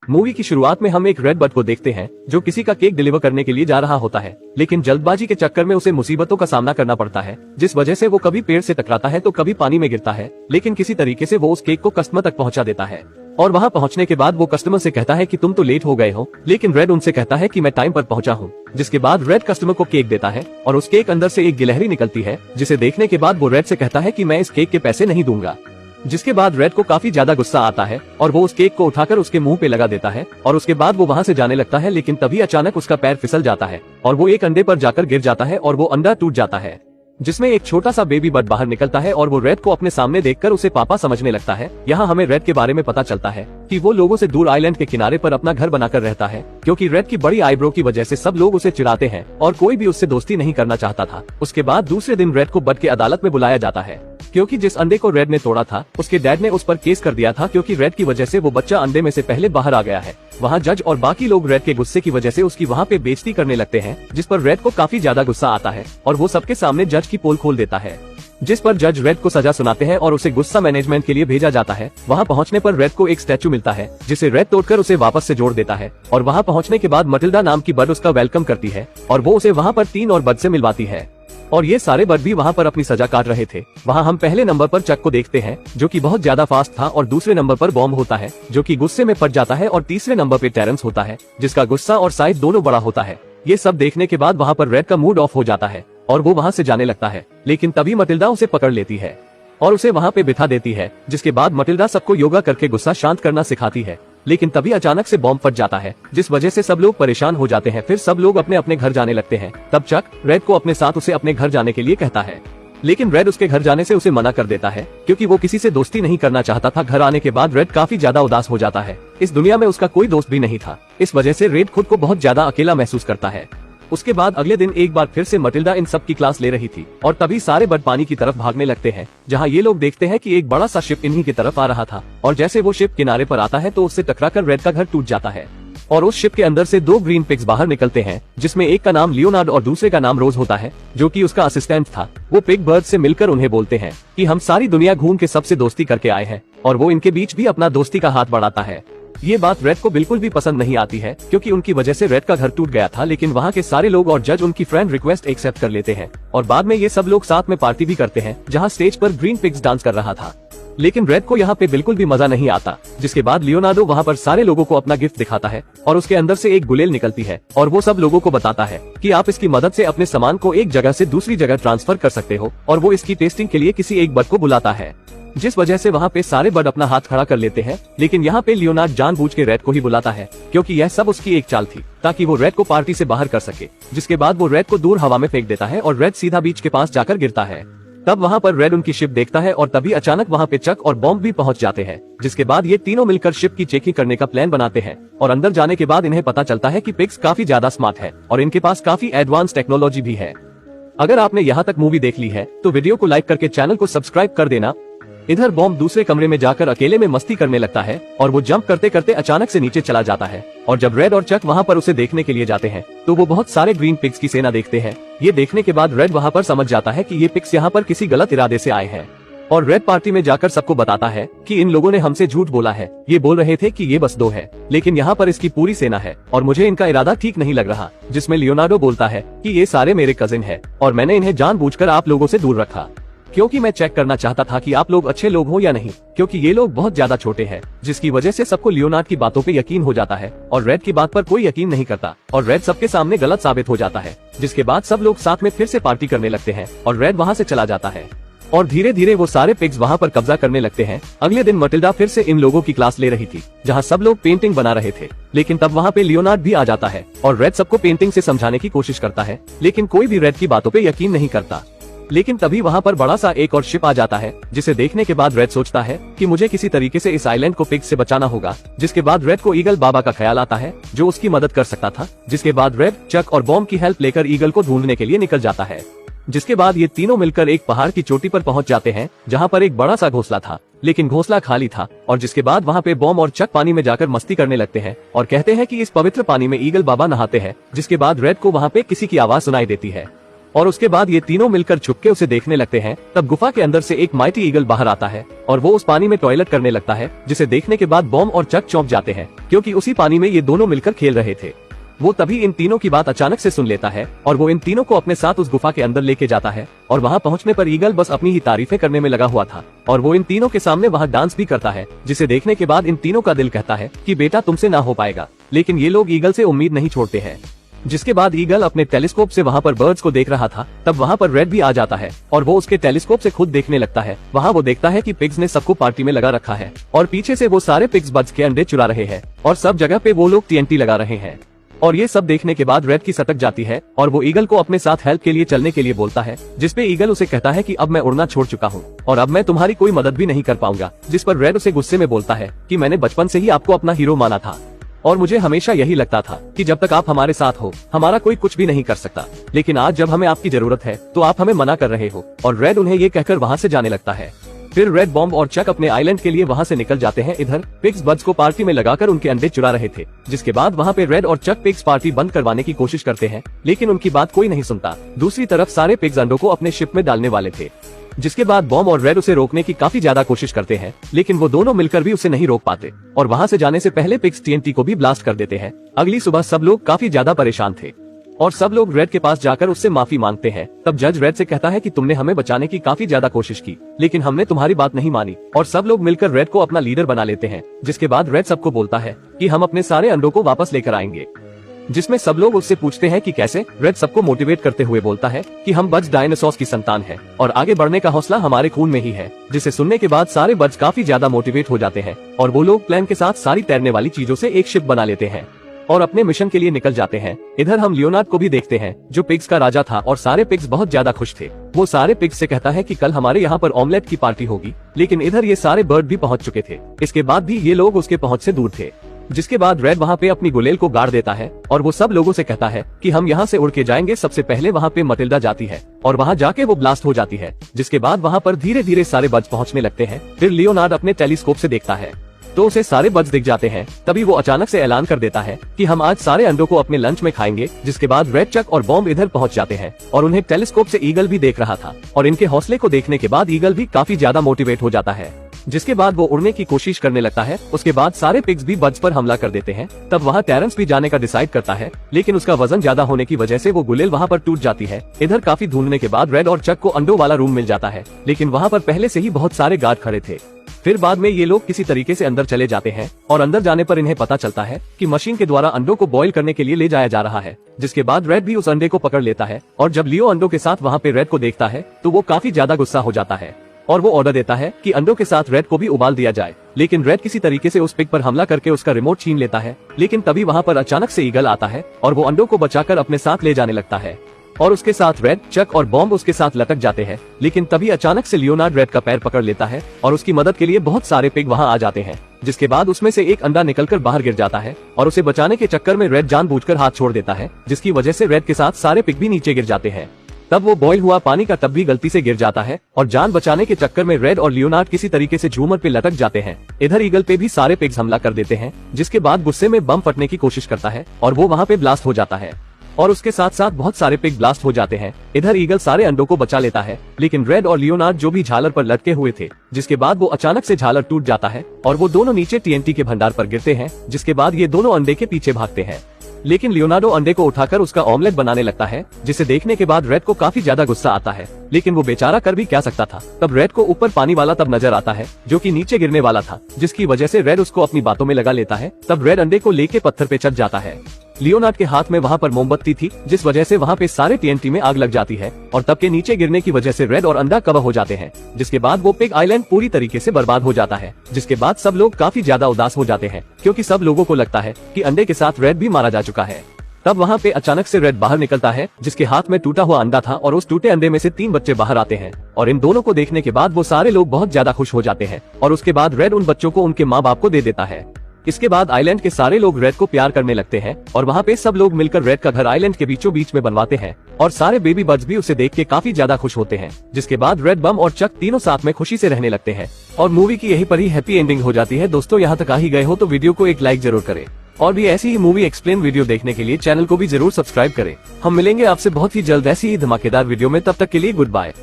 Movie की शुरुआत में हम एक रेड बर्ड को देखते हैं जो किसी का केक डिलीवर करने के लिए जा रहा होता है, लेकिन जल्दबाजी के चक्कर में उसे मुसीबतों का सामना करना पड़ता है, जिस वजह से वो कभी पेड़ से टकराता है तो कभी पानी में गिरता है, लेकिन किसी तरीके से वो उस केक को कस्टमर तक पहुंचा देता है। और वहां पहुंचने के बाद वो कस्टमर से कहता है कि तुम तो लेट हो गए हो, लेकिन रेड उनसे कहता है कि मैं टाइम पर पहुंचा हूं। जिसके बाद रेड कस्टमर को केक देता है और उस केक अंदर से एक गिलहरी निकलती है, जिसे देखने के बाद वो रेड से कहता है कि मैं इस केक के पैसे नहीं दूंगा। जिसके बाद रेड को काफी ज्यादा गुस्सा आता है और वो उस केक को उठाकर उसके मुंह पे लगा देता है और उसके बाद वो वहां से जाने लगता है, लेकिन तभी अचानक उसका पैर फिसल जाता है और वो एक अंडे पर जाकर गिर जाता है और वो अंडा टूट जाता है, जिसमें एक छोटा सा बेबी बर्ड बाहर निकलता है और वो रेड को अपने सामने देखकर उसे पापा समझने लगता है। यहाँ हमें रेड के बारे में पता चलता है कि वो लोगों से दूर आइलैंड के किनारे पर अपना घर बनाकर रहता है, क्योंकि रेड की बड़ी आईब्रो की वजह से सब लोग उसे चिढ़ाते हैं और कोई भी उससे दोस्ती नहीं करना चाहता था। उसके बाद दूसरे दिन रेड को बर्ड की अदालत में बुलाया जाता है, क्योंकि जिस अंडे को रेड ने तोड़ा था उसके डैड ने उस पर केस कर दिया था, क्योंकि रेड की वजह से वो बच्चा अंडे में से पहले बाहर आ गया है। वहाँ जज और बाकी लोग रेड के गुस्से की वजह से उसकी वहाँ पे बेइज्जती करने लगते हैं, जिस पर रेड को काफी ज्यादा गुस्सा आता है और वो सबके सामने जज की पोल खोल देता है, जिस पर जज रेड को सजा सुनाते हैं और उसे गुस्सा मैनेजमेंट के लिए भेजा जाता है। वहाँ पहुँचने पर रेड को एक स्टैचू मिलता है, जिसे रेड तोड़कर उसे वापस से जोड़ देता है और वहाँ पहुँचने के बाद मटिल्डा नाम की बर्ड उसका वेलकम करती है और वो उसे वहाँ पर 3 और बर्ड से मिलवाती है और ये सारे बर्ड भी वहाँ पर अपनी सजा काट रहे थे। वहाँ हम पहले नंबर पर चक को देखते हैं जो कि बहुत ज्यादा फास्ट था, और दूसरे नंबर पर बॉम्ब होता है जो कि गुस्से में फट जाता है, और तीसरे नंबर पे टेरेंस होता है जिसका गुस्सा और साइज दोनों बड़ा होता है। ये सब देखने के बाद वहाँ पर रेड का मूड ऑफ हो जाता है और वो वहाँ से जाने लगता है, लेकिन तभी मटिल्डा उसे पकड़ लेती है और उसे वहाँ पे बिठा देती है। जिसके बाद मटिल्डा सबको योगा करके गुस्सा शांत करना सिखाती है, लेकिन तभी अचानक से बॉम्ब फट जाता है, जिस वजह से सब लोग परेशान हो जाते हैं। फिर सब लोग अपने अपने घर जाने लगते हैं। तब चक रेड को अपने साथ उसे अपने घर जाने के लिए कहता है, लेकिन रेड उसके घर जाने से उसे मना कर देता है, क्योंकि वो किसी से दोस्ती नहीं करना चाहता था। घर आने के बाद रेड काफी ज्यादा उदास हो जाता है। इस दुनिया में उसका कोई दोस्त भी नहीं था, इस वजह से रेड खुद को बहुत ज्यादा अकेला महसूस करता है। उसके बाद अगले दिन एक बार फिर से मटिल्डा इन सब की क्लास ले रही थी और तभी सारे बर्ड पानी की तरफ भागने लगते हैं, जहां ये लोग देखते हैं कि एक बड़ा सा शिप इन्हीं की तरफ आ रहा था और जैसे वो शिप किनारे पर आता है तो उससे टकराकर रेड का घर टूट जाता है और उस शिप के अंदर से 2 ग्रीन पिग्स बाहर निकलते हैं, जिसमें एक का नाम लियोनार्ड और दूसरे का नाम रोज होता है, जो कि उसका असिस्टेंट था। वो पिग बर्ड से मिलकर उन्हें बोलते हैं कि हम सारी दुनिया घूम के सबसे दोस्ती करके आए हैं, और वो इनके बीच भी अपना दोस्ती का हाथ बढ़ाता है। ये बात रेड को बिल्कुल भी पसंद नहीं आती है, क्योंकि उनकी वजह से रेड का घर टूट गया था, लेकिन वहाँ के सारे लोग और जज उनकी फ्रेंड रिक्वेस्ट एक्सेप्ट कर लेते हैं और बाद में ये सब लोग साथ में पार्टी भी करते हैं, जहाँ स्टेज पर ग्रीन पिग्स डांस कर रहा था। लेकिन रेड को यहाँ पे बिल्कुल भी मजा नहीं आता। जिसके बाद लियोनार्डो वहाँ पर सारे लोगों को अपना गिफ्ट दिखाता है और उसके अंदर से एक गुलेल निकलती है और वो सब लोगों को बताता है कि आप इसकी मदद से अपने सामान को एक जगह से दूसरी जगह ट्रांसफर कर सकते हो, और वो इसकी टेस्टिंग के लिए किसी एक बर्ड को बुलाता है, जिस वजह से वहाँ पे सारे बर्ड अपना हाथ खड़ा कर लेते हैं। लेकिन यहाँ पे लियोनार्ड जानबूझ के रेड को ही बुलाता है, क्योंकि यह सब उसकी एक चाल थी ताकि वो रेड को पार्टी से बाहर कर सके। जिसके बाद वो रेड को दूर हवा में फेंक देता है और रेड सीधा बीच के पास जाकर गिरता है। तब वहाँ पर रेड उनकी शिप देखता है और तभी अचानक वहाँ पे चक और बॉम्ब भी पहुँच जाते हैं। जिसके बाद ये तीनों मिलकर शिप की चेकिंग करने का प्लान बनाते हैं और अंदर जाने के बाद इन्हें पता चलता है कि पिग्स काफी ज्यादा स्मार्ट है और इनके पास काफी एडवांस टेक्नोलॉजी भी है। अगर आपने यहाँ तक मूवी देख ली है तो वीडियो को लाइक करके चैनल को सब्सक्राइब कर देना। इधर बॉम्ब दूसरे कमरे में जाकर अकेले में मस्ती करने लगता है और वो जंप करते करते अचानक से नीचे चला जाता है, और जब रेड और चक वहाँ पर उसे देखने के लिए जाते हैं तो वो बहुत सारे ग्रीन पिग्स की सेना देखते हैं। ये देखने के बाद रेड वहाँ पर समझ जाता है कि ये पिग्स यहाँ पर किसी गलत इरादे से आए हैं, और रेड पार्टी में जाकर सबको बताता है कि इन लोगों ने हमसे झूठ बोला है, ये बोल रहे थे कि ये बस 2 है, लेकिन यहाँ पर इसकी पूरी सेना है और मुझे इनका इरादा ठीक नहीं लग रहा। जिसमें लियोनार्डो बोलता है कि ये सारे मेरे कजिन है और मैंने इन्हें जानबूझकर आप लोगों से दूर रखा, क्योंकि मैं चेक करना चाहता था कि आप लोग अच्छे लोग हो या नहीं, क्योंकि ये लोग बहुत ज्यादा छोटे हैं। जिसकी वजह से सबको लियोनार्ड की बातों पे यकीन हो जाता है और रेड की बात पर कोई यकीन नहीं करता और रेड सबके सामने गलत साबित हो जाता है। जिसके बाद सब लोग साथ में फिर से पार्टी करने लगते हैं और रेड वहाँ से चला जाता है और धीरे धीरे वो सारे पिग्स वहाँ पर कब्जा करने लगते हैं। अगले दिन मटिल्डा फिर से इन लोगों की क्लास ले रही थी, जहाँ सब लोग पेंटिंग बना रहे थे, लेकिन तब वहाँ पे लियोनार्ड भी आ जाता है और रेड सबको पेंटिंग से समझाने की कोशिश करता है, लेकिन कोई भी रेड की बातों पे यकीन नहीं करता। लेकिन तभी वहाँ पर बड़ा सा एक और शिप आ जाता है, जिसे देखने के बाद रेड सोचता है कि मुझे किसी तरीके से इस आइलैंड को पिग से बचाना होगा। जिसके बाद रेड को ईगल बाबा का ख्याल आता है जो उसकी मदद कर सकता था। जिसके बाद रेड चक और बॉम्ब की हेल्प लेकर ईगल को ढूंढने के लिए निकल जाता है। जिसके बाद ये तीनों मिलकर एक पहाड़ की चोटी पर पहुंच जाते हैं, जहां पर एक बड़ा सा घोंसला था, लेकिन घोंसला खाली था। और जिसके बाद वहां पे बॉम्ब और चक पानी में जाकर मस्ती करने लगते हैं और कहते हैं कि इस पवित्र पानी में ईगल बाबा नहाते हैं। जिसके बाद रेड को वहां पे किसी की आवाज सुनाई देती है और उसके बाद ये तीनों मिलकर छुपके उसे देखने लगते हैं। तब गुफा के अंदर से एक माइटी ईगल बाहर आता है और वो उस पानी में टॉयलेट करने लगता है, जिसे देखने के बाद बॉम्ब और चक चौंक जाते हैं, क्योंकि उसी पानी में ये दोनों मिलकर खेल रहे थे। वो तभी इन तीनों की बात अचानक से सुन लेता है और वो इन तीनों को अपने साथ उस गुफा के अंदर लेके जाता है। और वहाँ पहुँचने पर ईगल बस अपनी ही तारीफें करने में लगा हुआ था और वो इन तीनों के सामने वहाँ डांस भी करता है, जिसे देखने के बाद इन तीनों का दिल कहता है कि बेटा तुमसे ना हो पाएगा। लेकिन ये लोग ईगल से उम्मीद नहीं छोड़ते हैं। जिसके बाद ईगल अपने टेलीस्कोप से वहाँ पर बर्ड्स को देख रहा था। तब वहाँ पर रेड भी आ जाता है और वो उसके टेलीस्कोप से खुद देखने लगता है। वहाँ वो देखता है कि पिग्स ने सबको पार्टी में लगा रखा है और पीछे से वो सारे पिग्स बर्ड्स के अंडे चुरा रहे हैं और सब जगह पे वो लोग TNT लगा रहे हैं। और ये सब देखने के बाद रेड की सटक जाती है और वो ईगल को अपने साथ हेल्प के लिए चलने के लिए बोलता है, जिसपे ईगल उसे कहता है कि अब मैं उड़ना छोड़ चुका हूँ और अब मैं तुम्हारी कोई मदद भी नहीं कर पाऊंगा। जिस पर रेड उसे गुस्से में बोलता है कि मैंने बचपन से ही आपको अपना हीरो माना था और मुझे हमेशा यही लगता था कि जब तक आप हमारे साथ हो हमारा कोई कुछ भी नहीं कर सकता, लेकिन आज जब हमें आपकी जरूरत है तो आप हमें मना कर रहे हो। और रेड उन्हें ये कहकर वहाँ से जाने लगता है। फिर रेड, बॉम्ब और चक अपने आइलैंड के लिए वहाँ से निकल जाते हैं। इधर पिग्स बर्ड्स को पार्टी में लगाकर उनके अंडे चुरा रहे थे, जिसके बाद वहाँ पे रेड और चक पिग्स पार्टी बंद करवाने की कोशिश करते हैं, लेकिन उनकी बात कोई नहीं सुनता। दूसरी तरफ सारे पिग्स अंडों को अपने शिप में डालने वाले थे, जिसके बाद बॉम्ब और रेड उसे रोकने की काफी ज्यादा कोशिश करते हैं, लेकिन वो दोनों मिलकर भी उसे नहीं रोक पाते और वहाँ से जाने से पहले पिग्स TNT को भी ब्लास्ट कर देते हैं। अगली सुबह सब लोग काफी ज्यादा परेशान थे और सब लोग रेड के पास जाकर उससे माफी मांगते हैं। तब जज रेड से कहता है कि तुमने हमें बचाने की काफी ज्यादा कोशिश की, लेकिन हमने तुम्हारी बात नहीं मानी। और सब लोग मिलकर रेड को अपना लीडर बना लेते हैं, जिसके बाद रेड सबको बोलता है कि हम अपने सारे अंडों को वापस लेकर आएंगे। जिसमें सब लोग उससे पूछते हैं कि कैसे। रेड सबको मोटिवेट करते हुए बोलता है कि हम बर्ड्स डायनासोर्स की संतान हैं और आगे बढ़ने का हौसला हमारे खून में ही है। जिसे सुनने के बाद सारे बर्ड्स काफी ज्यादा मोटिवेट हो जाते हैं और वो लोग प्लान के साथ सारी तैरने वाली चीजों से एक शिप बना लेते हैं और अपने मिशन के लिए निकल जाते हैं। इधर हम लियोनार्ड को भी देखते हैं, जो पिग्स का राजा था और सारे पिग्स बहुत ज्यादा खुश थे। वो सारे पिग्स से कहता है कि कल हमारे यहाँ पर ऑमलेट की पार्टी होगी, लेकिन इधर ये सारे बर्ड भी पहुँच चुके थे। इसके बाद भी ये लोग उसके पहुँच से दूर थे। जिसके बाद रेड वहाँ पे अपनी गुलेल को गाड़ देता है और वो सब लोगों से कहता है कि हम यहाँ से उड़ के जाएंगे। सबसे पहले वहाँ पे मटिल्डा जाती है और वहाँ जाके वो ब्लास्ट हो जाती है, जिसके बाद वहाँ पर धीरे धीरे सारे बर्ड्स पहुँचने लगते हैं। फिर लियोनार्ड अपने टेलीस्कोप से देखता है तो उसे सारे बर्ड्स दिख जाते हैं। तभी वो अचानक से ऐलान कर देता है कि हम आज सारे अंडों को अपने लंच में खाएंगे। जिसके बाद रेड, चक और बॉम्ब इधर पहुंच जाते हैं और उन्हें टेलीस्कोप से ईगल भी देख रहा था और इनके हौसले को देखने के बाद ईगल भी काफी ज्यादा मोटिवेट हो जाता है। जिसके बाद वो उड़ने की कोशिश करने लगता है। उसके बाद सारे पिग्स भी बर्ड्स पर हमला कर देते हैं। तब वहाँ टेरेंस भी जाने का डिसाइड करता है, लेकिन उसका वजन ज्यादा होने की वजह से वो गुलेल वहाँ पर टूट जाती है। इधर काफी ढूंढने के बाद रेड और चक को अंडों वाला रूम मिल जाता है, लेकिन वहाँ पर पहले से ही बहुत सारे गार्ड खड़े थे। फिर बाद में ये लोग किसी तरीके से अंदर चले जाते हैं और अंदर जाने पर इन्हें पता चलता है कि मशीन के द्वारा अंडों को बॉईल करने के लिए ले जाया जा रहा है। जिसके बाद रेड भी उस अंडे को पकड़ लेता है और जब लियो अंडों के साथ वहाँ पे रेड को देखता है तो वो काफी ज्यादा गुस्सा हो जाता है और वो ऑर्डर देता है कि अंडों के साथ रेड को भी उबाल दिया जाए। लेकिन रेड किसी तरीके से उस पिग पर हमला करके उसका रिमोट छीन लेता है, लेकिन तभी वहाँ पर अचानक से ईगल आता है और वो अंडों को बचाकर अपने साथ ले जाने लगता है और उसके साथ रेड, चक और बॉम्ब उसके साथ लटक जाते हैं। लेकिन तभी अचानक से लियोनार्ड रेड का पैर पकड़ लेता है और उसकी मदद के लिए बहुत सारे पिग वहाँ आ जाते हैं। जिसके बाद उसमें से एक अंडा निकलकर बाहर गिर जाता है और उसे बचाने के चक्कर में रेड जानबूझकर हाथ छोड़ देता है, जिसकी वजह से रेड के साथ सारे पिग भी नीचे गिर जाते हैं। तब वो बॉयल हुआ पानी का टब भी गलती से गिर जाता है और जान बचाने के चक्कर में रेड और लियोनार्ड किसी तरीके से झूमर पे लटक जाते हैं। इधर ईगल पे भी सारे पिग्स हमला कर देते हैं, जिसके बाद गुस्से में बम फटने की कोशिश करता है और वो वहाँ पे ब्लास्ट हो जाता है और उसके साथ साथ बहुत सारे पिग ब्लास्ट हो जाते हैं। इधर ईगल सारे अंडों को बचा लेता है, लेकिन रेड और लियोनार्ड जो भी झालर पर लटके हुए थे, जिसके बाद वो अचानक से झालर टूट जाता है और वो दोनों नीचे TNT के भंडार पर गिरते हैं। जिसके बाद ये दोनों अंडे के पीछे भागते हैं, लेकिन लियोनार्डो अंडे को उठाकर उसका ऑमलेट बनाने लगता है, जिसे देखने के बाद रेड को काफी ज्यादा गुस्सा आता है, लेकिन वो बेचारा कर भी क्या सकता था। तब रेड को ऊपर पानी वाला तब नजर आता है जो कि नीचे गिरने वाला था, जिसकी वजह से रेड उसको अपनी बातों में लगा लेता है। तब रेड अंडे को लेके पत्थर पे चढ़ जाता है। लियोनार्ड के हाथ में वहाँ पर मोमबत्ती थी, जिस वजह से वहाँ पे सारे TNT में आग लग जाती है और तब के नीचे गिरने की वजह से रेड और अंडा कवर हो जाते हैं। जिसके बाद वो पिग आइलैंड पूरी तरीके से बर्बाद हो जाता है। जिसके बाद सब लोग काफी ज्यादा उदास हो जाते हैं, क्योंकि सब लोगों को लगता है कि अंडे के साथ रेड भी मारा जा चुका है। तब वहाँ पे अचानक से रेड बाहर निकलता है, जिसके हाथ में टूटा हुआ अंडा था और उस टूटे अंडे में से 3 बच्चे बाहर आते हैं और इन दोनों को देखने के बाद वो सारे लोग बहुत ज्यादा खुश हो जाते हैं और उसके बाद रेड उन बच्चों को उनके माँ बाप को दे देता है। इसके बाद आइलैंड के सारे लोग रेड को प्यार करने लगते हैं और वहाँ पे सब लोग मिलकर रेड का घर आइलैंड के बीचों बीच में बनवाते हैं और सारे बेबी बर्ड्स भी उसे देख के काफी ज्यादा खुश होते हैं। जिसके बाद रेड, बम और चक तीनों साथ में खुशी से रहने लगते हैं और मूवी की यही पर ही हैप्पी एंडिंग हो जाती है। दोस्तों यहाँ तक आ ही गए हो तो वीडियो को एक लाइक जरूर करें। और भी ऐसी ही मूवी एक्सप्लेन वीडियो देखने के लिए चैनल को भी जरूर सब्सक्राइब करें। हम मिलेंगे आपसे बहुत ही जल्द ऐसी ही धमाकेदार वीडियो में, तब तक के लिए गुड बाय।